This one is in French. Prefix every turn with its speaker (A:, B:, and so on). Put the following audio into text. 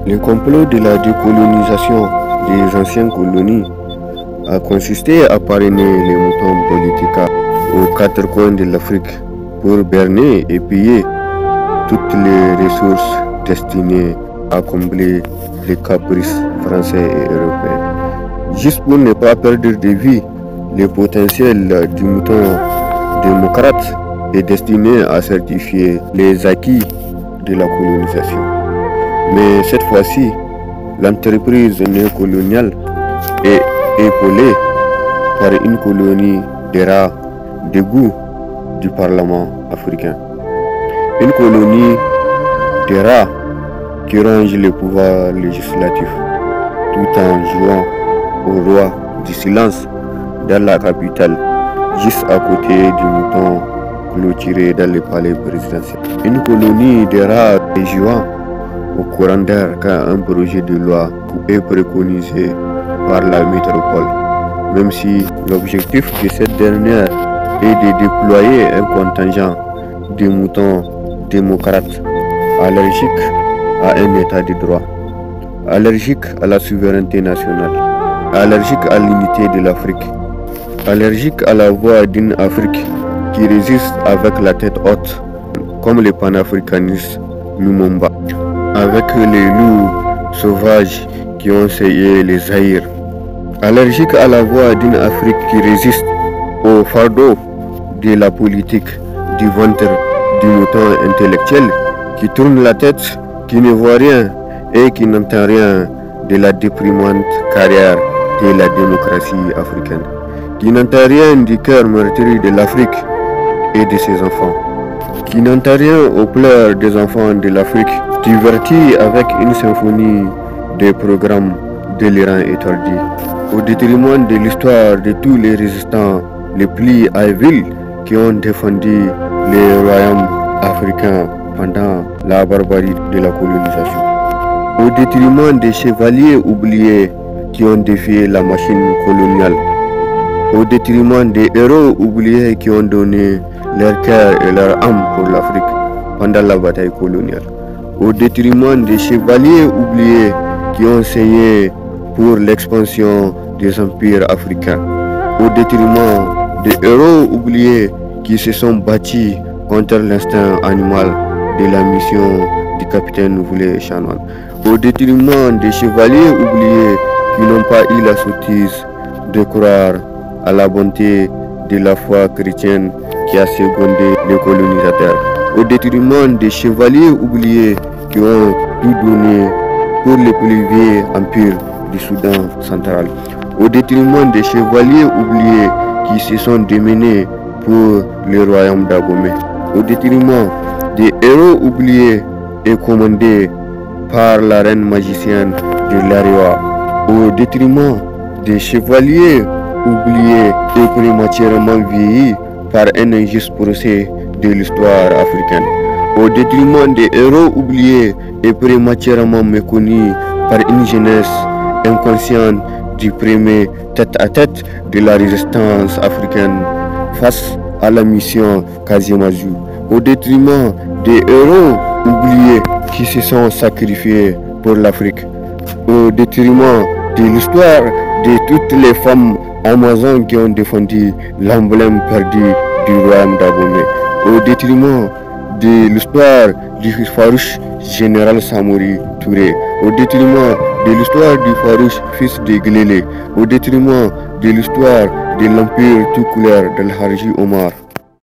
A: Le complot de la décolonisation des anciennes colonies a consisté à parrainer les moutons politiques aux quatre coins de l'Afrique pour berner et piller toutes les ressources destinées à combler les caprices français et européens. Juste pour ne pas perdre de vue le potentiel du mouton démocrate est destiné à certifier les acquis de la colonisation. Mais cette fois-ci, l'entreprise néocoloniale est épaulée par une colonie de rats d'égout du Parlement africain. Une colonie de rats qui ronge le pouvoir législatif tout en jouant au roi du silence dans la capitale, juste à côté du mouton clôturé dans le palais présidentiel. Une colonie de rats jouant au courant d'air quand un projet de loi est préconisé par la métropole, même si l'objectif de cette dernière est de déployer un contingent de moutons démocrates allergiques à un état de droit, allergiques à la souveraineté nationale, allergiques à l'unité de l'Afrique, allergiques à la voix d'une Afrique qui résiste avec la tête haute, comme les panafricanistes Lumumba, avec les loups sauvages qui ont essayé les Zaïre, allergiques à la voix d'une Afrique qui résiste au fardeau de la politique du ventre du mouton intellectuel qui tourne la tête, qui ne voit rien et qui n'entend rien de la déprimante carrière de la démocratie africaine, qui n'entend rien du cœur meurtri de l'Afrique et de ses enfants, qui n'entend rien aux pleurs des enfants de l'Afrique, divertis avec une symphonie de programmes délirants et tordus, au détriment de l'histoire de tous les résistants les plus habiles qui ont défendu les royaumes africains pendant la barbarie de la colonisation, au détriment des chevaliers oubliés qui ont défié la machine coloniale, au détriment des héros oubliés qui ont donné leur cœur et leur âme pour l'Afrique pendant la bataille coloniale, au détriment des chevaliers oubliés qui ont saigné pour l'expansion des empires africains, au détriment des héros oubliés qui se sont battus contre l'instinct animal de la mission du capitaine Voulé Chanoine, au détriment des chevaliers oubliés qui n'ont pas eu la sottise de croire à la bonté de la foi chrétienne qui a secondé les colonisateurs, au détriment des chevaliers oubliés qui ont tout donné pour le plus vieux empire du Soudan central, au détriment des chevaliers oubliés qui se sont démenés pour le royaume d'Abomey, au détriment des héros oubliés et commandés par la reine magicienne de l'Ariwa, au détriment des chevaliers oubliés et prématurément vieillis par un injuste procès de l'histoire africaine, au détriment des héros oubliés et prématurément méconnus par une jeunesse inconsciente du premier tête-à-tête de la résistance africaine face à la mission Casamasou, au détriment des héros oubliés qui se sont sacrifiés pour l'Afrique, au détriment de l'histoire de toutes les femmes amazones qui ont défendu l'emblème perdu du royaume d'Abomey, au détriment de l'histoire du farouche général Samori Touré, au détriment de l'histoire du farouche fils de Glélé, au détriment de l'histoire de l'empire tout couleur de l'Harji Omar.